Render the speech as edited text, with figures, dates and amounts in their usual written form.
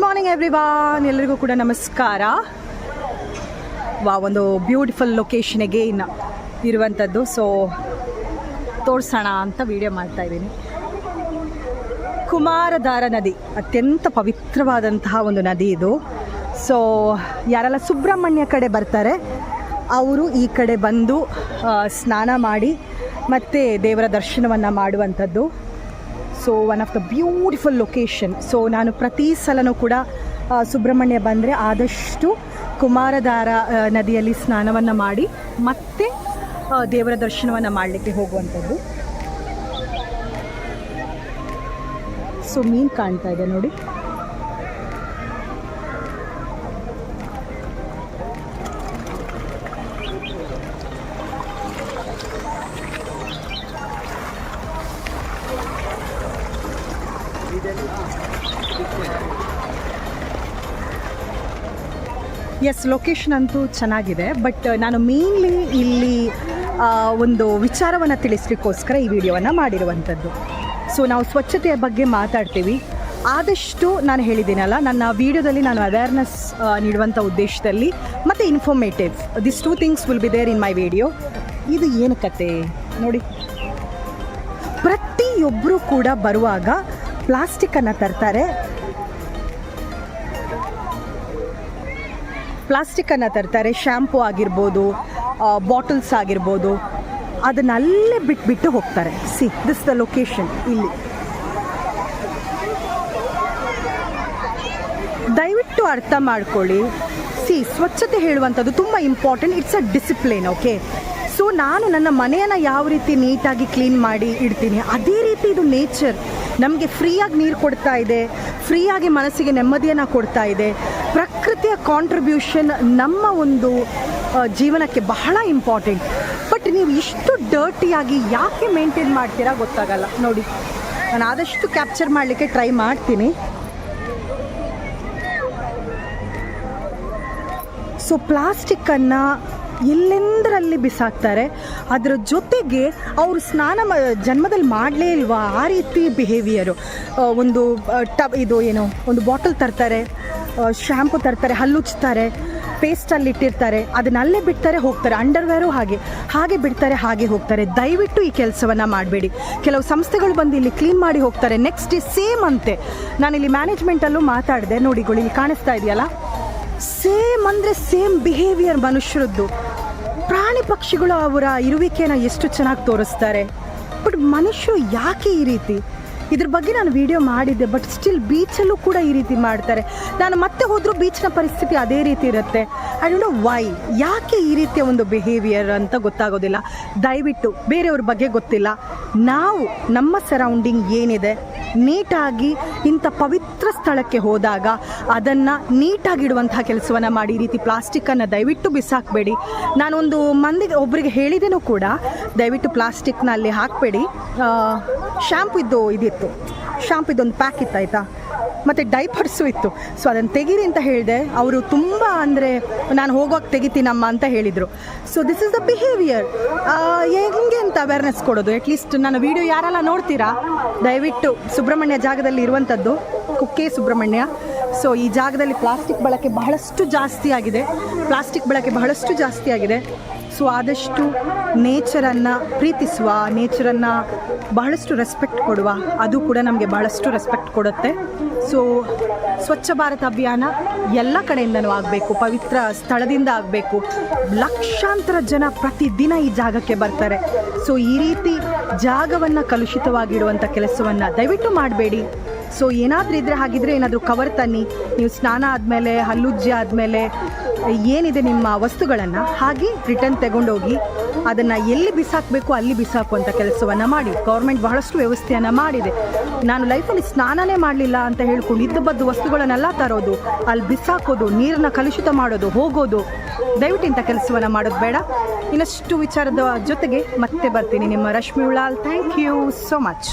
Morning everyone, ಎಲ್ಲರಿಗೂ ಕೂಡ ನಮಸ್ಕಾರ. ಒಂದು ಬ್ಯೂಟಿಫುಲ್ ಲೊಕೇಶನ್ ಅಗೇನ್ ಇರುವಂಥದ್ದು. ಸೊ ತೋರಿಸೋಣ ಅಂತ ವಿಡಿಯೋ ಮಾಡ್ತಾ ಇದ್ದೀನಿ. ಕುಮಾರಧಾರ ನದಿ ಅತ್ಯಂತ ಪವಿತ್ರವಾದಂತಹ ಒಂದು ನದಿ ಇದು. ಸೊ ಯಾರೆಲ್ಲ ಸುಬ್ರಹ್ಮಣ್ಯ ಕಡೆ ಬರ್ತಾರೆ ಅವರು ಈ ಕಡೆ ಬಂದು ಸ್ನಾನ ಮಾಡಿ ಮತ್ತು ದೇವರ ದರ್ಶನವನ್ನು ಮಾಡುವಂಥದ್ದು. So one of the beautiful location. So ನಾನು ಪ್ರತಿ ಸಲನೂ ಕೂಡ ಸುಬ್ರಹ್ಮಣ್ಯ ಬಂದರೆ ಆದಷ್ಟು ಕುಮಾರಧಾರ ನದಿಯಲ್ಲಿ ಸ್ನಾನವನ್ನು ಮಾಡಿ ಮತ್ತೆ ದೇವರ ದರ್ಶನವನ್ನು ಮಾಡಲಿಕ್ಕೆ ಹೋಗುವಂಥದ್ದು. ಸೊ ಮೀನು ಕಾಣ್ತಾ ಇದೆ ನೋಡಿ. ಎಸ್, ಲೊಕೇಶನ್ ಅಂತೂ ಚೆನ್ನಾಗಿದೆ. ಬಟ್ ನಾನು ಮೇನ್ಲಿ ಇಲ್ಲಿ ಒಂದು ವಿಚಾರವನ್ನು ತಿಳಿಸ್ಲಿಕ್ಕೋಸ್ಕರ ಈ ವಿಡಿಯೋವನ್ನು ಮಾಡಿರುವಂಥದ್ದು. ಸೊ ನಾವು ಸ್ವಚ್ಛತೆಯ ಬಗ್ಗೆ ಮಾತಾಡ್ತೀವಿ. ಆದಷ್ಟು ನಾನು ಹೇಳಿದ್ದೀನಲ್ಲ, ನನ್ನ ವಿಡಿಯೋದಲ್ಲಿ ನಾನು ಅವೇರ್ನೆಸ್ ನೀಡುವಂಥ ಉದ್ದೇಶದಲ್ಲಿ ಮತ್ತು informative, this 2 things will be there in my video. ಇದು ಏನು ಕತೆ ನೋಡಿ. ಪ್ರತಿಯೊಬ್ಬರು ಕೂಡ ಬರುವಾಗ ಪ್ಲಾಸ್ಟಿಕ್ಕನ್ನು ತರ್ತಾರೆ. ಶ್ಯಾಂಪು ಆಗಿರ್ಬೋದು, ಬಾಟಲ್ಸ್ ಆಗಿರ್ಬೋದು, ಅದನ್ನಲ್ಲೇ ಬಿಟ್ಟು ಹೋಗ್ತಾರೆ. See this the location. ಇಲ್ಲಿ ದಯವಿಟ್ಟು ಅರ್ಥ ಮಾಡ್ಕೊಳ್ಳಿ. ಸ್ವಚ್ಛತೆ ಹೇಳುವಂಥದ್ದು ತುಂಬ important. It's a discipline. Okay, so ನಾನು ನನ್ನ ಮನೆಯನ್ನು ಯಾವ ರೀತಿ ನೀಟಾಗಿ ಕ್ಲೀನ್ ಮಾಡಿ ಇಡ್ತೀನಿ, ಅದೇ ರೀತಿ ಇದು ನೇಚರ್ ನಮಗೆ ಫ್ರೀಯಾಗಿ ನೀರು ಕೊಡ್ತಾ ಇದೆ, ಫ್ರೀಯಾಗಿ ಮನಸ್ಸಿಗೆ ನೆಮ್ಮದಿಯನ್ನು ಕೊಡ್ತಾ ಇದೆ. ಪ್ರಕೃತಿಯ ಕಾಂಟ್ರಿಬ್ಯೂಷನ್ ನಮ್ಮ ಒಂದು ಜೀವನಕ್ಕೆ ಬಹಳ ಇಂಪಾರ್ಟೆಂಟ್. ಬಟ್ ನೀವು ಇಷ್ಟು ಡರ್ಟಿಯಾಗಿ ಯಾಕೆ ಮೇಂಟೈನ್ ಮಾಡ್ತೀರಾ ಗೊತ್ತಾಗಲ್ಲ ನೋಡಿ. ನಾನು ಆದಷ್ಟು ಕ್ಯಾಪ್ಚರ್ ಮಾಡಲಿಕ್ಕೆ ಟ್ರೈ ಮಾಡ್ತೀನಿ. ಸೊ ಪ್ಲಾಸ್ಟಿಕ್ಕನ್ನು ಎಲ್ಲೆಂದರಲ್ಲಿ ಬಿಸಾಕ್ತಾರೆ. ಅದರ ಜೊತೆಗೆ ಅವರು ಸ್ನಾನ ಜನ್ಮದಲ್ಲಿ ಮಾಡಲೇ ಇಲ್ವಾ ಆ ರೀತಿ ಬಿಹೇವಿಯರು. ಒಂದು ಒಂದು ಬಾಟಲ್ ತರ್ತಾರೆ, ಶ್ಯಾಂಪು ತರ್ತಾರೆ, ಹಲ್ಲುಚ್ತಾರೆ, ಪೇಸ್ಟಲ್ಲಿ ಇಟ್ಟಿರ್ತಾರೆ, ಅದನ್ನಲ್ಲೇ ಬಿಡ್ತಾರೆ ಹೋಗ್ತಾರೆ. ಅಂಡರ್ವೇರು ಹಾಗೆ ಬಿಡ್ತಾರೆ, ಹಾಗೆ ಹೋಗ್ತಾರೆ. ದಯವಿಟ್ಟು ಈ ಕೆಲಸವನ್ನು ಮಾಡಬೇಡಿ. ಕೆಲವು ಸಂಸ್ಥೆಗಳು ಬಂದು ಇಲ್ಲಿ ಕ್ಲೀನ್ ಮಾಡಿ ಹೋಗ್ತಾರೆ, ನೆಕ್ಸ್ಟ್ ಡೇ ಸೇಮ್ ಅಂತೆ. ನಾನಿಲ್ಲಿ ಮ್ಯಾನೇಜ್ಮೆಂಟಲ್ಲೂ ಮಾತಾಡಿದೆ ನೋಡಿಗಳು, ಇಲ್ಲಿ ಕಾಣಿಸ್ತಾ ಇದೆಯಲ್ಲ, ಸೇಮ್ ಅಂದರೆ ಸೇಮ್ ಬಿಹೇವಿಯರ್ ಮನುಷ್ಯರದ್ದು. ಪ್ರಾಣಿ ಪಕ್ಷಿಗಳು ಅವರ ಇರುವಿಕೆಯನ್ನು ಎಷ್ಟು ಚೆನ್ನಾಗಿ ತೋರಿಸ್ತಾರೆ. ಬಟ್ ಮನುಷ್ಯರು ಯಾಕೆ ಈ ರೀತಿ? ಇದ್ರ ಬಗ್ಗೆ ನಾನು ವಿಡಿಯೋ ಮಾಡಿದ್ದೆ. ಬಟ್ ಸ್ಟಿಲ್ ಬೀಚಲ್ಲೂ ಕೂಡ ಈ ರೀತಿ ಮಾಡ್ತಾರೆ. ನಾನು ಮತ್ತೆ ಹೋದರೂ ಬೀಚ್ನ ಪರಿಸ್ಥಿತಿ ಅದೇ ರೀತಿ ಇರುತ್ತೆ. ಐ ಡೋಂಟ್ ನೋ ವೈ, ಯಾಕೆ ಈ ರೀತಿಯ ಒಂದು ಬಿಹೇವಿಯರ್ ಅಂತ ಗೊತ್ತಾಗೋದಿಲ್ಲ. ದಯವಿಟ್ಟು ಬೇರೆಯವ್ರ ಬಗ್ಗೆ ಗೊತ್ತಿಲ್ಲ, ನಾವು ನಮ್ಮ ಸರೌಂಡಿಂಗ್ ಏನಿದೆ ನೀಟಾಗಿ ಇಂಥ ಪವಿತ್ರ ಸ್ಥಳಕ್ಕೆ ಹೋದಾಗ ಅದನ್ನು ನೀಟಾಗಿಡುವಂತಹ ಕೆಲಸವನ್ನು ಮಾಡಿ. ಈ ರೀತಿ ಪ್ಲಾಸ್ಟಿಕ್ಕನ್ನು ದಯವಿಟ್ಟು ಬಿಸಾಕಬೇಡಿ. ನಾನೊಂದು ಒಬ್ಬರಿಗೆ ಹೇಳಿದೇನೂ ಕೂಡ, ದಯವಿಟ್ಟು ಪ್ಲಾಸ್ಟಿಕ್ನ ಅಲ್ಲಿ ಹಾಕಬೇಡಿ. ಶ್ಯಾಂಪಿದ್ದೊಂದು ಪ್ಯಾಕ್ ಇತ್ತು ಆಯಿತಾ, ಮತ್ತು ಡೈಪರ್ಸು ಇತ್ತು. ಸೊ ಅದನ್ನು ತೆಗೀರಿ ಅಂತ ಹೇಳಿದೆ. ಅವರು ತುಂಬ ಅಂದರೆ ನಾನು ಹೋಗುವಾಗ ತೆಗಿತೀನಮ್ಮ ಅಂತ ಹೇಳಿದರು. So this is the behaviour. ಹೆಂಗೆ ಅಂತ ಅವೇರ್ನೆಸ್ ಕೊಡೋದು. ಅಟ್ಲೀಸ್ಟ್ ನನ್ನ ವಿಡಿಯೋ ಯಾರೆಲ್ಲ ನೋಡ್ತೀರಾ ದಯವಿಟ್ಟು ಸುಬ್ರಹ್ಮಣ್ಯ ಜಾಗದಲ್ಲಿ ಇರುವಂಥದ್ದು, ಕುಕ್ಕೆ ಸುಬ್ರಹ್ಮಣ್ಯ. ಸೊ ಈ ಜಾಗದಲ್ಲಿ ಪ್ಲಾಸ್ಟಿಕ್ ಬಳಕೆ ಬಹಳಷ್ಟು ಜಾಸ್ತಿ ಆಗಿದೆ. ಸೊ ಆದಷ್ಟು ನೇಚರನ್ನು ಪ್ರೀತಿಸುವ, ನೇಚರನ್ನು ಬಹಳಷ್ಟು ರೆಸ್ಪೆಕ್ಟ್ ಕೊಡುವ, ಅದು ಕೂಡ ನಮಗೆ ಬಹಳಷ್ಟು ರೆಸ್ಪೆಕ್ಟ್ ಕೊಡುತ್ತೆ. ಸೊ ಸ್ವಚ್ಛ ಭಾರತ ಅಭಿಯಾನ ಎಲ್ಲ ಕಡೆಯಿಂದನೂ ಆಗಬೇಕು, ಪವಿತ್ರ ಸ್ಥಳದಿಂದ ಆಗಬೇಕು. ಲಕ್ಷಾಂತರ ಜನ ಪ್ರತಿದಿನ ಈ ಜಾಗಕ್ಕೆ ಬರ್ತಾರೆ. ಸೊ ಈ ರೀತಿ ಜಾಗವನ್ನು ಕಲುಷಿತವಾಗಿಡುವಂಥ ಕೆಲಸವನ್ನು ದಯವಿಟ್ಟು ಮಾಡಬೇಡಿ. ಸೊ ಏನಾದರೂ ಇದ್ದರೆ ಹಾಗಿದ್ರೆ ಏನಾದರೂ ಕವರ್ ತನ್ನಿ. ನೀವು ಸ್ನಾನ ಆದಮೇಲೆ, ಹಲ್ಲುಜ್ಜಿ ಆದಮೇಲೆ ಏನಿದೆ ನಿಮ್ಮ ವಸ್ತುಗಳನ್ನು ಹಾಗೆ ರಿಟರ್ನ್ ತಗೊಂಡೋಗಿ ಅದನ್ನು ಎಲ್ಲಿ ಬಿಸಾಕಬೇಕು ಅಲ್ಲಿ ಬಿಸಾಕುವಂಥ ಕೆಲಸವನ್ನು ಮಾಡಿ. ಗೌರ್ಮೆಂಟ್ ಬಹಳಷ್ಟು ವ್ಯವಸ್ಥೆಯನ್ನು ಮಾಡಿದೆ. ನಾನು ಲೈಫಲ್ಲಿ ಸ್ನಾನನೇ ಮಾಡಲಿಲ್ಲ ಅಂತ ಹೇಳ್ಕೊಂಡು ಇದ್ದಬದ್ದು ವಸ್ತುಗಳನ್ನೆಲ್ಲ ತರೋದು, ಅಲ್ಲಿ ಬಿಸಾಕೋದು, ನೀರನ್ನು ಕಲುಷಿತ ಮಾಡೋದು, ಹೋಗೋದು, ದಯವಿಟ್ಟು ಇಂಥ ಕೆಲಸವನ್ನು ಮಾಡೋದು ಬೇಡ. ಇನ್ನಷ್ಟು ವಿಚಾರದ ಜೊತೆಗೆ ಮತ್ತೆ ಬರ್ತೀನಿ. ನಿಮ್ಮ Rashmi Ullal. Thank you so much.